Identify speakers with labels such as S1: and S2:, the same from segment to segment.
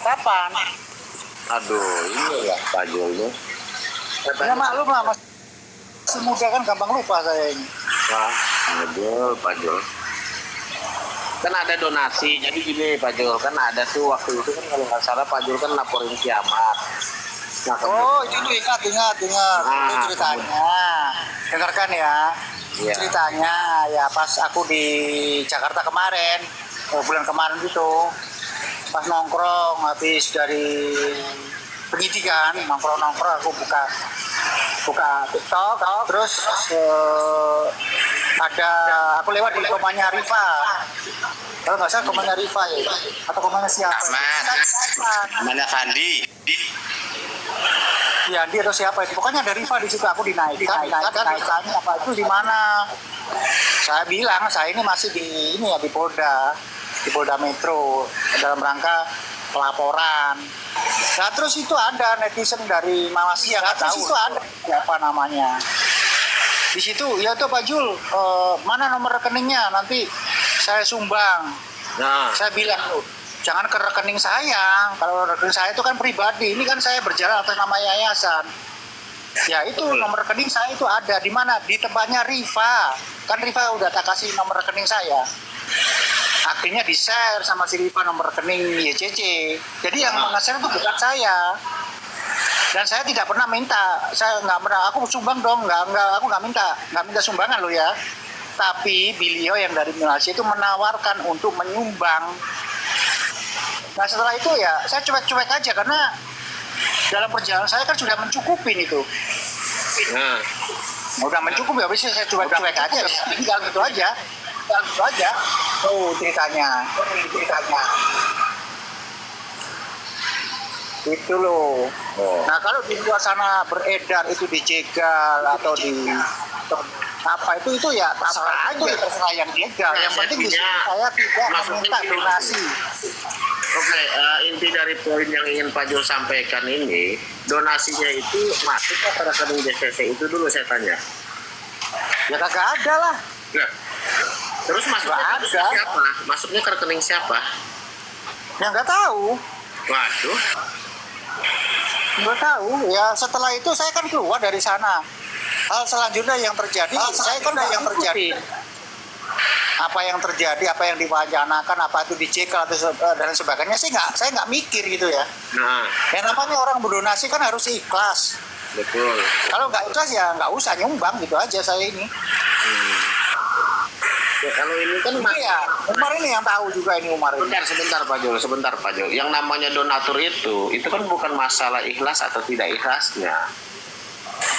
S1: Kapan?
S2: Aduh, ini ya Pak Jul tuh.
S1: Ya maklum lah, masih muda kan gampang lupa saya ini.
S2: Wah, Pak Jul. Kan ada donasi, jadi gini Pak Jul, kan ada tuh waktu itu kan kalau nggak salah Pak Jul kan laporin kiamat. Nah,
S1: Oh, itu ingat.
S2: Nah,
S1: Itu ceritanya. Dengarkan ya.
S2: Iya.
S1: Ceritanya ya pas aku di Jakarta kemarin, bulan kemarin itu, pas nongkrong habis dari pendidikan, nongkrong aku buka TikTok, terus aku lewat di komennya Rifa. Kalau nggak salah komennya Rifa ya, atau komennya siapa?
S2: Namanya Kandi.
S1: Ya dia atau siapa itu, pokoknya ada Rifa di situ. Aku dinaikkan apa itu di mana? Saya bilang saya ini masih di Polda Metro dalam rangka pelaporan. Nah terus itu ada netizen dari Malaysia, nggak tahu itu ada siapa namanya. Di situ ya tuh Pak Jul, mana nomor rekeningnya, nanti saya sumbang.
S2: Nah,
S1: Saya bilang jangan ke rekening saya. Kalau rekening saya itu kan pribadi. Ini kan saya berjalan atas nama yayasan. Ya itu nomor rekening saya itu ada di mana? Di tempatnya Rifa. Kan Rifa udah tak kasih nomor rekening saya. Akhirnya di-share sama si Rifa nomor rekening YCC. Jadi yang nge-share itu bukan saya. Dan saya tidak pernah minta. Saya nggak pernah. Aku sumbang dong. Aku nggak minta sumbangan lo ya. Tapi beliau yang dari Malaysia itu menawarkan untuk menyumbang. Nah setelah itu ya saya cuek-cuek aja karena dalam perjalanan saya kan sudah mencukupin itu.
S2: nah,
S1: Udah mencukupi, habis itu saya cuek-cuek aja, tinggal gitu aja. Oh ceritanya. Itu loh. Nah kalau di luar sana beredar itu dijegal atau di apa itu ya terserah aja, terserah yang jegal. Yang penting di sini saya tidak meminta donasi.
S2: Oke, inti dari poin yang ingin Pak Jul sampaikan ini, donasinya itu masuk ke rekening JCC itu dulu saya tanya.
S1: Ya kagak ada lah.
S2: Nah, terus masuknya ke siapa? Masuknya ke rekening siapa?
S1: Ya nggak tahu.
S2: Waduh.
S1: Nggak tahu. Ya setelah itu saya kan keluar dari sana. Hal selanjutnya yang terjadi, saya kan yang terjadi. Apa yang terjadi, apa yang diwacanakan, apa itu dijegal dan sebagainya, saya nggak mikir gitu ya.
S2: Nah,
S1: Yang namanya orang berdonasi kan harus ikhlas.
S2: betul.
S1: Kalau nggak ikhlas ya nggak usah nyumbang gitu aja saya ini.
S2: Ya, kalau ini kan
S1: Iya, Umar ini yang tahu juga ini Umar ini.
S2: sebentar Pak Jul. Yang namanya donatur itu kan bukan masalah ikhlas atau tidak ikhlasnya.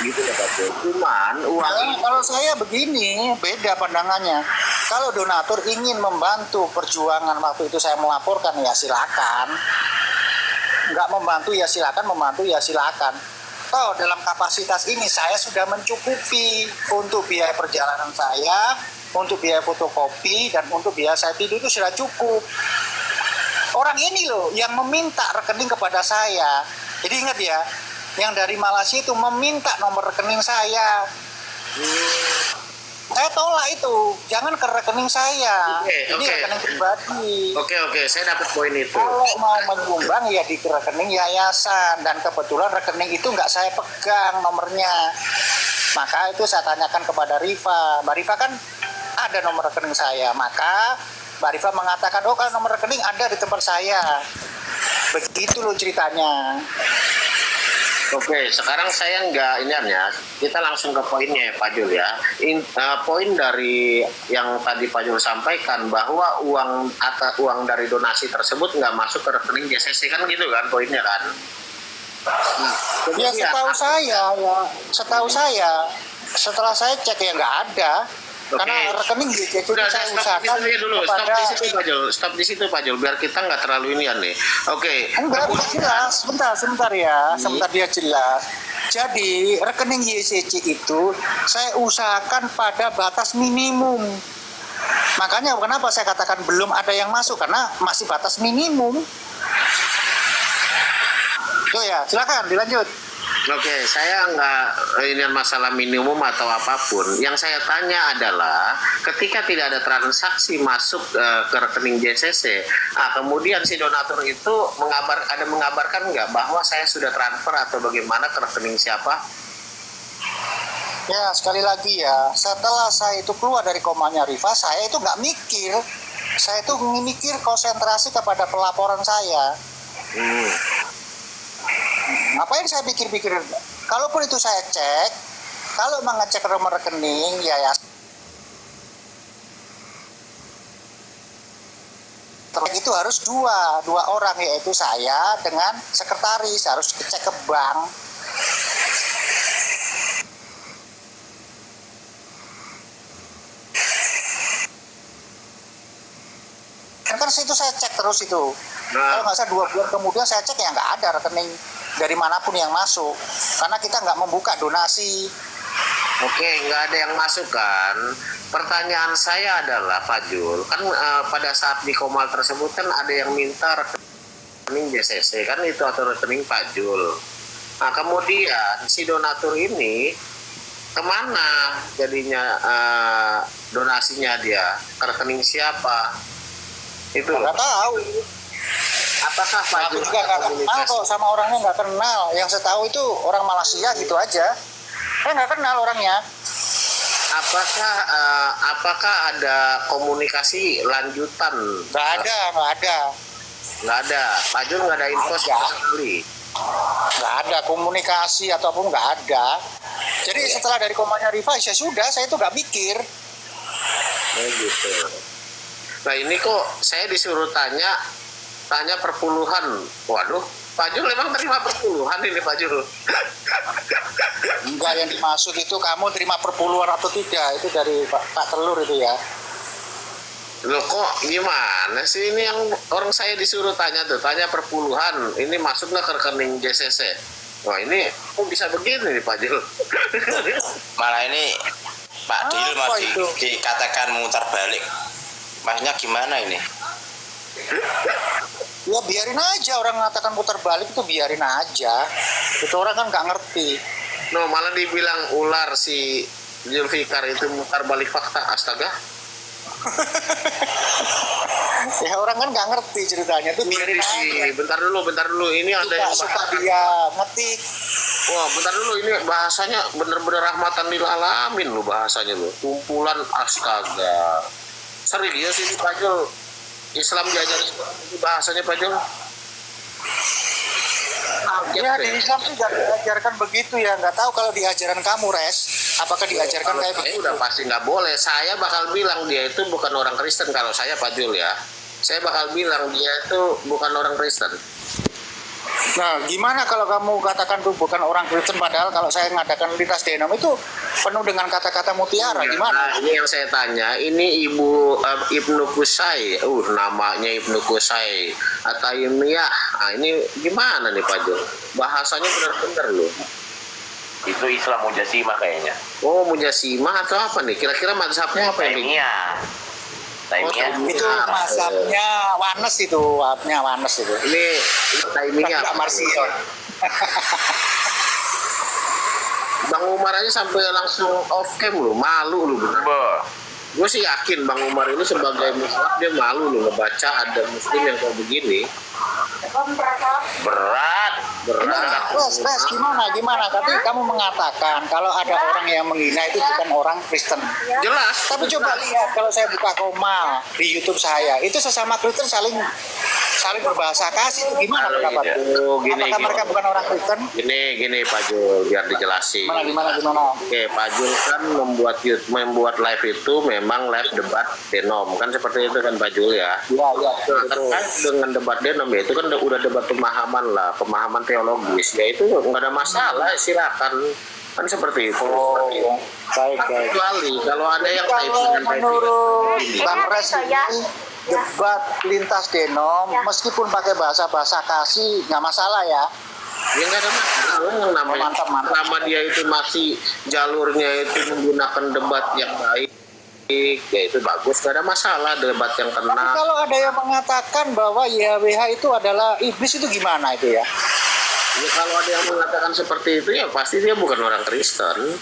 S2: Gitu ya Pak Jul. Cuman uang
S1: Nah, kalau saya begini, beda pandangannya. Kalau donatur ingin membantu perjuangan waktu itu saya melaporkan ya silakan. Nggak membantu ya silakan, membantu ya silakan. Toh dalam kapasitas ini saya sudah mencukupi untuk biaya perjalanan saya, untuk biaya fotokopi, dan untuk biaya saya tidur itu sudah cukup. Orang ini loh yang meminta rekening kepada saya. Jadi ingat ya, yang dari Malaysia itu meminta nomor rekening saya. Saya tolak itu, jangan ke rekening saya. Ini rekening pribadi.
S2: Oke, saya dapat poin itu.
S1: Kalau mau menyumbang ya di rekening yayasan, dan kebetulan rekening itu nggak saya pegang nomornya. Maka itu saya tanyakan kepada Rifa. Mbak Rifa kan ada nomor rekening saya. Maka Mbak Rifa mengatakan, oh kalau nomor rekening ada di tempat saya. Begitu loh ceritanya.
S2: Oke, sekarang saya nggak ya. Kita langsung ke poinnya ya Pak Jul ya. Poin dari yang tadi Pak Jul sampaikan bahwa uang dari donasi tersebut nggak masuk ke rekening JCC kan gitu kan poinnya kan?
S1: Ya setahu saya, setelah saya cek ya nggak ada. Karena rekening JCC
S2: Sudah,
S1: saya
S2: stop
S1: usahakan
S2: dulu.
S1: kepada...
S2: Stop di situ Pak Jul, biar kita nggak terlalu ini nih. Oke.
S1: Enggak, jelas. Sebentar ya. Sebentar dia jelas. Jadi, rekening YCC itu saya usahakan pada batas minimum. Makanya kenapa saya katakan belum ada yang masuk, karena masih batas minimum. Itu ya, silakan dilanjut.
S2: Oke, saya nggak ini masalah minimum atau apapun. Yang saya tanya adalah ketika tidak ada transaksi masuk ke rekening JCC, kemudian si donatur itu mengabarkan nggak bahwa saya sudah transfer atau bagaimana ke rekening siapa?
S1: Ya, sekali lagi ya, setelah saya itu keluar dari komanya Riva, saya itu nggak mikir. Saya itu mikir konsentrasi kepada pelaporan saya. Ngapain saya pikir-pikir? Kalaupun itu saya cek, kalau mengecek nomor rekening, ya itu harus dua orang, yaitu saya dengan sekretaris harus cek ke bank. Kan situ saya cek terus itu. Kalau nggak salah 2 bulan kemudian saya cek ya nggak ada rekening dari manapun yang masuk, karena kita nggak membuka donasi.
S2: Oke, nggak ada yang masuk kan? Pertanyaan saya adalah Pak Jul, kan pada saat di Komal tersebut kan ada yang minta rekening JCC kan itu atau rekening Pak Jul. Nah kemudian si donatur ini kemana jadinya donasinya dia? Ke rekening siapa? Itu
S1: Nggak tahu.
S2: apakah Pak
S1: Aku
S2: Jul
S1: juga nggak kenal kok sama orangnya, nggak kenal. Yang saya tahu itu orang Malaysia gitu aja. Saya nggak kenal orangnya.
S2: Apakah ada komunikasi lanjutan?
S1: Nggak ada.
S2: Nggak ada. Pak Jul nggak ada info sama sekali.
S1: Nggak ada komunikasi ataupun nggak ada. Jadi setelah dari komanya Riva, ya sudah, saya itu nggak mikir.
S2: Gitu. Nah ini kok saya disuruh tanya perpuluhan. Waduh, Pak Jul memang terima perpuluhan ini Pak Jul.
S1: Enggak, yang dimaksud itu kamu terima perpuluhan atau tidak, itu dari Pak Telur itu ya.
S2: Loh kok gimana sih ini yang orang saya disuruh tanya perpuluhan. Ini masuk nggak ke rekening JCC? Wah ini kok bisa begini nih Pak Jul.
S3: Malah ini Pak Dil mau
S1: itu?
S3: dikatakan memutar balik. Maksudnya gimana ini?
S1: Ya biarin aja, orang mengatakan putar balik itu biarin aja. Itu orang kan nggak ngerti.
S2: No, malah dibilang ular si Zulfikar itu mutar balik fakta. Astaga.
S1: Ya orang kan nggak ngerti ceritanya, itu biarin aja.
S2: Bentar dulu. Ini ada yang
S1: Suka dia ngetik.
S2: Wah, bentar dulu, ini bahasanya bener-bener rahmatan lil alamin loh bahasanya loh. Kumpulan astaga. Serius ini Pak Jul. Islam diajarin itu bahasanya Pak Jul.
S1: Ya di Islam sih nggak diajarkan begitu ya. Nggak tahu kalau di ajaran kamu, Res. Apakah diajarkan
S2: Kalau
S1: kayak
S2: saya
S1: begitu?
S2: udah pasti nggak boleh. Saya bakal bilang dia itu bukan orang Kristen kalau saya Pak Jul ya. Saya bakal bilang dia itu bukan orang Kristen.
S1: Nah, gimana kalau kamu katakan tuh bukan orang Kristen, padahal kalau saya mengadakan lintas denom itu penuh dengan kata-kata mutiara, gimana?
S2: Nah, ini yang saya tanya, ini Ibnu Qusay, namanya Ibnu Qusay, Ataimiyah. Nah, ini gimana nih Pak Jul? Bahasanya benar-benar loh.
S3: Itu Islam Mujasimah kayaknya.
S2: Oh, Mujasimah atau apa nih? Kira-kira mazhabnya apa ini?
S3: Taimiyah.
S1: Itu mazhabnya Wanes itu, mazhabnya Wanes itu.
S2: Ini Taimiyah.
S1: Tidak Marsion.
S2: Bang Umar aja sampai langsung off cam loh, malu loh. Gue sih yakin Bang Umar ini sebagai muslim dia malu loh ngebaca ada muslim yang kayak begini.
S3: Berat.
S1: Res, gimana? Tapi kamu mengatakan kalau ada orang yang menghina itu bukan orang Kristen.
S2: Jelas.
S1: Tapi coba lihat kalau saya buka Komal di YouTube saya, itu sesama Kristen saling berbahasa kasih, itu gimana pendapat? Apakah mereka bukan orang Kristen?
S2: Gini Pak Jul, biar dijelasin.
S1: Gimana?
S2: Oke, Pak Jul kan membuat live itu memang live debat denom kan seperti itu kan Pak Jul ya.
S1: Iya,
S2: Nah,
S1: betul.
S2: terkait dengan debat denom ya itu kan udah debat pemahaman teologis ya itu nggak ada masalah, silakan kan seperti itu.
S1: Baik.
S2: Kecuali kalau ada yang
S1: Kalau menurut Bang Res
S4: ya.
S1: ini debat lintas denom meskipun pakai bahasa kasih nggak masalah ya.
S2: ya nggak ada masalah namanya.
S1: Mantap.
S2: Selama dia itu masih jalurnya itu menggunakan debat yang baik ya itu bagus, gak ada masalah debat yang
S1: Tapi
S2: kena.
S1: kalau ada yang mengatakan bahwa YHWH itu adalah iblis, itu gimana itu ya?
S2: Ya, kalau ada yang mengatakan seperti itu ya pasti dia bukan orang Kristen.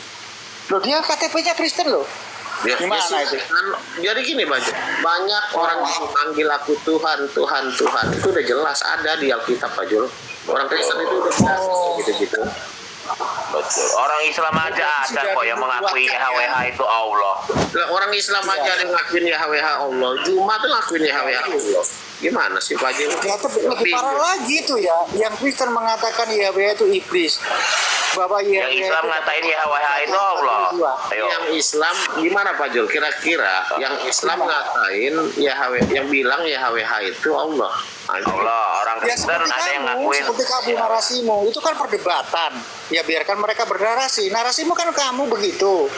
S1: Loh, dia KTP-nya Kristen loh.
S2: Ya,
S1: Gimana
S2: ya,
S1: itu?
S2: Jadi gini banyak orang yang memanggil aku Tuhan, Tuhan, Tuhan, itu udah jelas ada di Alkitab, Pak Jul. Orang Kristen itu udah jelas gitu-gitu.
S3: Betul. Orang Islam aja ada kok yang mengakui YHWH itu Allah.
S2: Lah, orang Islam aja ada yang ngakuin YHWH Allah. Jumat tuh ngakuin YHWH Allah. Gimana sih Pak Jul?
S1: Ya, itu lebih parah lagi tuh ya. Yang Kristen mengatakan YHWH itu iblis. Bahwa
S3: Yang Islam ngatain YHWH itu Allah. Ayo.
S2: Yang Islam gimana Pak Jul? Kira-kira yang Islam ngatain YHWH, yang bilang YHWH itu Allah.
S3: Allah, orang
S1: Ya
S3: Kristen ada yang ngakuin.
S1: seperti kamu narasimu, itu kan perdebatan. Ya biarkan mereka bernarasi. Narasimu kan kamu begitu.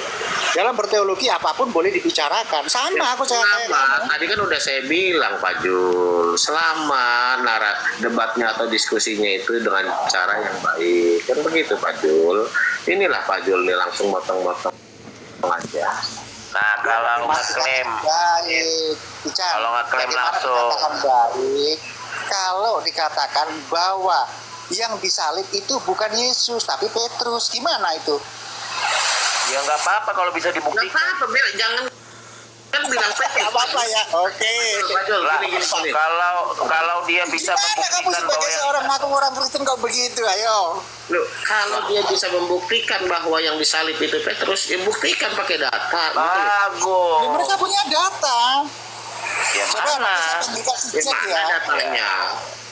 S1: Dalam berteologi apapun boleh dibicarakan. Sama aku kayak kamu.
S2: Tadi kan udah saya bilang Pak Jul, selama debatnya atau diskusinya itu dengan cara yang baik, kan begitu Pak Jul. Inilah Pak Jul nih langsung motong-motong aja.
S3: Nah, kalau ngeklaim,
S1: Baik,
S3: kalau ngeklaim
S1: bagaimana
S3: langsung.
S1: dikatakan baik, kalau dikatakan bahwa yang disalib itu bukan Yesus tapi Petrus, gimana itu?
S3: Ya nggak apa-apa kalau bisa
S2: Nggak
S3: dibuktikan.
S2: apa-apa, jangan kan bilang
S1: Nggak apa-apa ya, oke.
S2: Pak Jul,
S3: Lah,
S2: gini.
S3: kalau dia bisa
S1: Gimana kamu
S3: membuktikan bahwa
S1: sebagai
S3: yang
S1: seorang ngaku orang Kristen kok begitu, ayo.
S2: Loh, kalau dia bisa membuktikan bahwa yang disalib itu Petrus, ya buktikan pakai data. Gitu loh.
S3: bagus.
S1: Ya, mereka punya data.
S3: Ya
S1: Coba
S3: mana?
S1: nanti saya akan dikasih cek
S2: Gimana
S1: ya.
S2: datanya?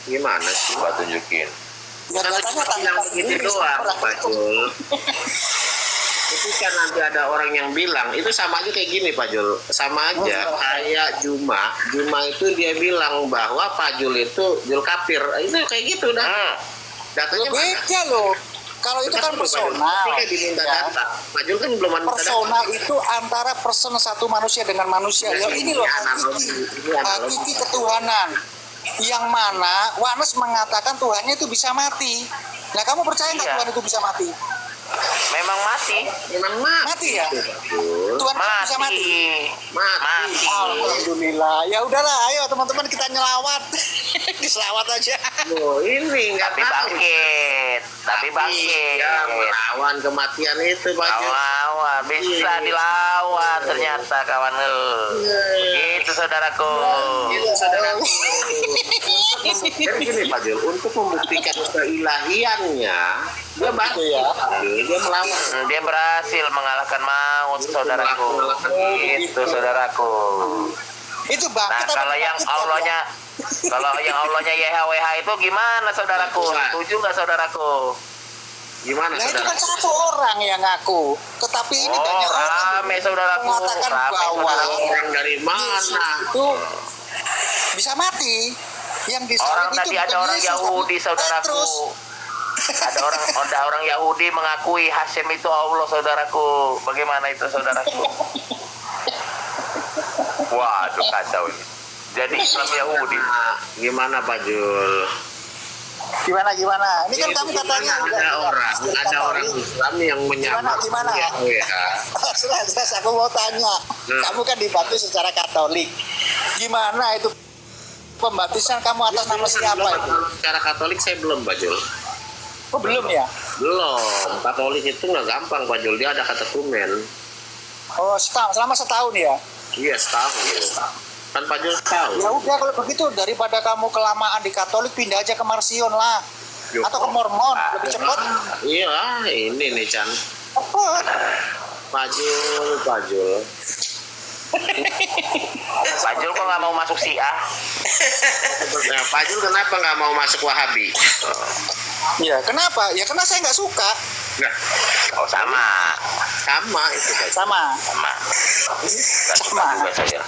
S2: Gimana sih?
S3: Coba tunjukin.
S1: Ya
S2: Kan
S1: datanya
S2: cuma bilang
S1: tanya
S2: begitu
S1: sendiri
S2: doang,
S1: sama orang
S2: Pak
S1: itu.
S2: Jul. Itu kan nanti ada orang yang bilang, itu sama aja kayak gini Pak Jul. Sama aja kayak Juma itu dia bilang bahwa Pak Jul itu Jul kafir. Itu kayak gitu dah. Datanya mana?
S1: Beda loh. Kalau itu kan personal.
S2: Ketika diminta
S1: ya.
S2: data, Pak Jul kan belum minta data.
S1: Personal itu antara person satu manusia dengan manusia. Ya ini loh hakiki ketuhanan. Yang mana Wanes mengatakan Tuhannya itu bisa mati. Nah kamu percaya nggak
S3: Iya.
S1: Tuhan itu bisa mati?
S3: Memang mati.
S2: Memang mati.
S1: Mati ya?
S2: Itu, Pak Jul.
S1: Tuhan itu bisa mati.
S2: Mati.
S1: Alhamdulillah. Ya udahlah, ayo teman-teman kita nyelawat. Diselawat aja.
S2: Oh, ini nggak
S3: Tapi
S2: tahu.
S3: bangkit. Tapi bangkit.
S2: Ya, melawan kematian itu Pak Jul.
S3: Lawan, bisa dilawan ternyata kawan lu. Gitu saudaraku.
S2: Itu saudaraku. Kan gini Pak Jul, untuk membuktikan keilahiannya, dia bangkit,
S1: ya.
S2: Pak Jul. Dia melawan.
S3: Dia berhasil mengalahkan maut saudaraku. Gitu saudaraku.
S1: Itu
S3: Nah,
S1: bangkit apa
S3: kalau yang
S1: dibangkitkan,
S3: Allahnya YHWH itu gimana saudaraku? Setuju nggak saudaraku?
S2: Gimana
S1: Nah itu
S2: saudara?
S1: kan satu orang yang ngaku. Tetapi ini
S3: Oh,
S1: banyak orang
S3: rame saudaraku.
S1: mengatakan
S3: Rame,
S1: bahwa
S3: saudaraku.
S2: Orang dari
S1: Yesus
S2: mana?
S1: itu bisa mati. Yang disalib
S3: Orang
S1: itu
S3: tadi
S1: bukan
S3: ada orang
S1: Yesus,
S3: Yahudi
S1: tapi
S3: saudaraku.
S1: Petrus.
S3: Ada orang Yahudi mengakui Hasyim itu Allah saudaraku. Bagaimana itu saudaraku? Waduh kacau ini. Jadi Islam Yahudi.
S2: Gimana Pak Jul?
S1: Gimana? Ini kan kamu katanya
S2: ada orang Islam yang menyamar
S1: Gimana?
S2: YHWH.
S1: Jelas aku mau tanya. Kamu kan dibaptis secara Katolik. Gimana itu pembaptisan kamu atas nama siapa itu?
S2: Secara Katolik saya belum Pak Jul.
S1: Oh belum ya?
S2: Belum. Katolik itu nggak gampang Pak Jul. Dia ada katekumen.
S1: Oh selama setahun ya?
S2: Iya setahun. Kan Pak Jul tahu.
S1: Ya udah kalau begitu daripada kamu kelamaan di Katolik pindah aja ke Marsion lah. Atau ke Mormon lebih cepat.
S2: Iya, ini nih Chan.
S1: Cepat.
S2: Pak Jul.
S3: Pak Jul kok nggak mau masuk Syiah?
S2: Nah, Pak Jul kenapa nggak mau masuk Wahabi?
S1: Ya kenapa? Ya karena saya nggak suka.
S2: Nah,
S3: Oh sama.
S2: sama itu Pak Jul.
S1: Sama.
S3: Nggak suka juga saya.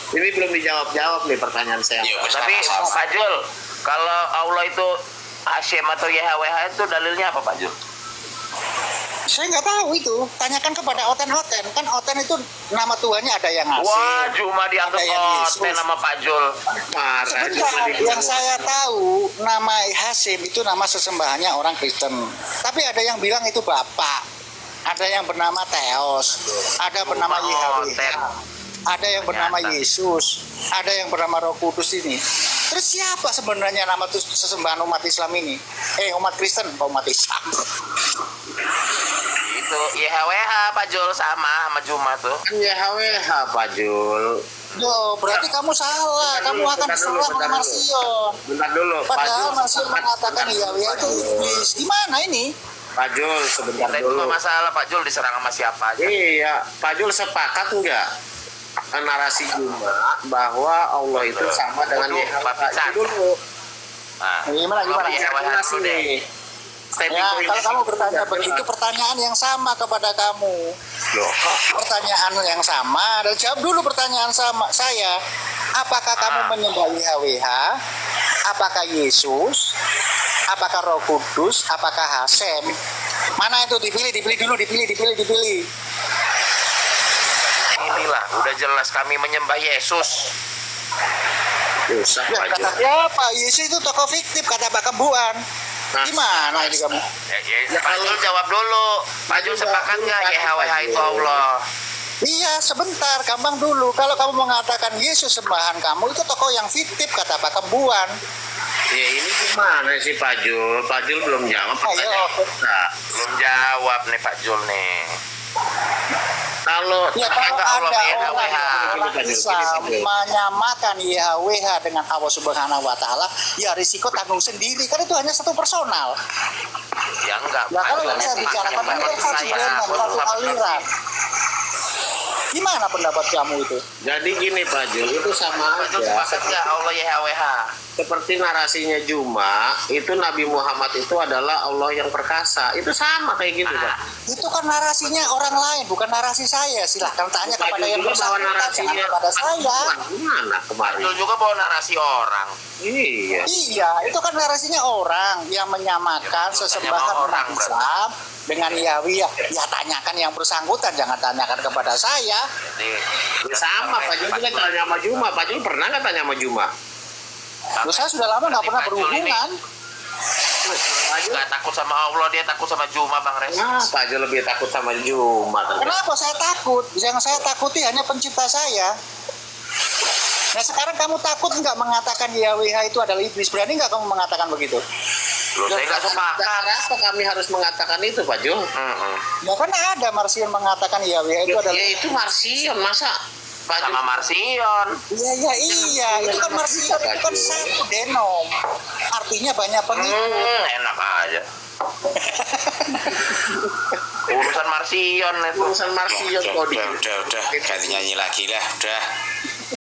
S2: Ini belum dijawab nih pertanyaan saya.
S3: Tapi Pak Jul, kalau Allah itu Hasyim atau YHWH itu dalilnya apa Pak Jul?
S1: Saya nggak tahu itu. Tanyakan kepada Oten. Kan Oten itu nama Tuhannya ada yang ngasih.
S3: Wah, cuma dianggap
S1: Ada yang
S3: Oten
S1: Yesus.
S3: nama Pak Jul.
S2: Marah
S1: Sebentar, yang saya tahu nama Hasyim itu nama sesembahannya orang Kristen. Tapi ada yang bilang itu Bapak. Ada yang bernama Theos. Ada bernama
S3: Oten.
S1: YHWH. Ada yang bernama
S3: Ternyata.
S1: Yesus. Ada yang bernama Roh Kudus ini. Terus siapa sebenarnya nama sesembahan umat Islam ini? Umat Kristen, umat Islam.
S3: Itu YHWH Pak Jul sama Juma tuh.
S2: Kan YHWH Pak Jul.
S1: Yo, berarti kamu salah. Kamu akan diserang oleh Marsion.
S2: Bentar dulu.
S1: Padahal Marsion mengatakan YHWH itu iblis. Gimana ini?
S2: Pak Jul, sebentar
S3: Kita itu
S2: dulu.
S3: nggak masalah Pak Jul diserang sama siapa aja.
S2: Iya, Pak Jul sepakat enggak narasi Juma bahwa Allah itu sama dengan
S3: Waduh,
S2: YHWH?
S3: Pak Pican.
S2: Itu dulu.
S3: Nah,
S1: Gimana?
S3: YHWH
S2: Narasi
S3: dulu deh.
S2: nih. Standing
S1: Ya,
S2: point.
S1: kalau kamu bertanya begitu, pertanyaan yang sama kepada kamu.
S2: Loh,
S1: Pertanyaan yang sama, dan jawab dulu pertanyaan sama saya. Apakah kamu menyembah YHWH? Apakah Yesus? Apakah Roh Kudus? Apakah Hasem? Mana itu? Dipilih dulu, dipilih.
S3: Inilah udah jelas kami menyembah Yesus.
S2: dosa
S1: Ya,
S2: Pak
S1: kata
S2: Jul.
S1: siapa? Yesus itu tokoh fiktif, kata Pak Kembuan.
S2: Nah,
S1: Gimana ini kamu?
S3: Pak Jul jawab dulu. Pak Jul sepakat nggak YHWH itu Allah?
S1: Iya, sebentar, gampang dulu. Kalau kamu mengatakan Yesus sembahan kamu, itu tokoh yang fiktif, kata Pak Kembuan.
S2: Ya ini gimana sih Pak Jul? Pak Jul belum jawab
S1: Ayo.
S2: pertanyaan kita.
S3: Belum jawab nih Pak Jul nih.
S2: Kalau
S1: Ya, kalau
S3: Enggak, Allah
S1: ada
S3: YHWH.
S1: orang bisa menyamakan YHWH dengan Allah Subhanahu wa Ta'ala, ya risiko tanggung sendiri. Kan itu hanya satu personal.
S3: Ya enggak.
S1: Ya,
S3: Pak
S1: kalau
S3: Jul
S1: yang saya
S3: ini
S1: bicarakan
S3: pakai
S1: ini kan satu
S3: saya.
S1: genom, satu aliran. Gimana pendapat kamu itu?
S2: jadi gini Pak Jul, itu sama
S3: Pak Jul
S2: aja.
S3: sepakat nggak Allah YHWH?
S2: Seperti narasinya Juma, itu Nabi Muhammad itu adalah Allah yang perkasa. Itu sama kayak gitu Pak.
S1: Itu kan narasinya orang lain, bukan narasi saya. Silahkan tanya
S2: Pak
S1: kepada
S2: Jul
S1: yang
S2: juga bawa
S1: bersangkutan,
S2: narasinya
S1: jangan kepada saya.
S2: Gimana kemarin?
S3: Jul juga bawa narasi orang.
S2: Iya.
S1: Iya, itu kan narasinya orang yang menyamakan sesembahan
S3: orang,
S1: umat Islam dengan Yahweh. Ya tanyakan yang bersangkutan, jangan tanyakan kepada saya.
S3: Jadi,
S2: Ya, sama Pak Jul juga tanya sama Juma. Pak Jul pernah nggak tanya sama Juma?
S1: Terus saya sudah lama nggak pernah
S3: Pak Jul ini
S1: berhubungan.
S2: Pak Jul,
S3: nggak takut sama Allah, dia takut sama Juma Bang Res.
S2: nah, Pak Jul lebih takut sama Juma.
S1: Kenapa saya takut? Yang saya takuti hanya pencipta saya. Nah sekarang kamu takut nggak mengatakan YHWH itu adalah iblis? Berani nggak kamu mengatakan begitu?
S3: Loh, saya nggak sepakat.
S2: Kenapa kami harus mengatakan itu Pak Jul?
S1: Ya kan ada Marsion mengatakan YHWH itu adalah...
S2: Ya itu Marsion, masa Pak Jul?
S3: Sama Marsion.
S1: Iya, itu kan Marsion, itu kan satu denom. Artinya banyak pengikut.
S3: Enak aja. Urusan Marsion itu.
S2: Urusan Marsion kok di
S4: Udah, ganti nyanyi lagi lah, udah.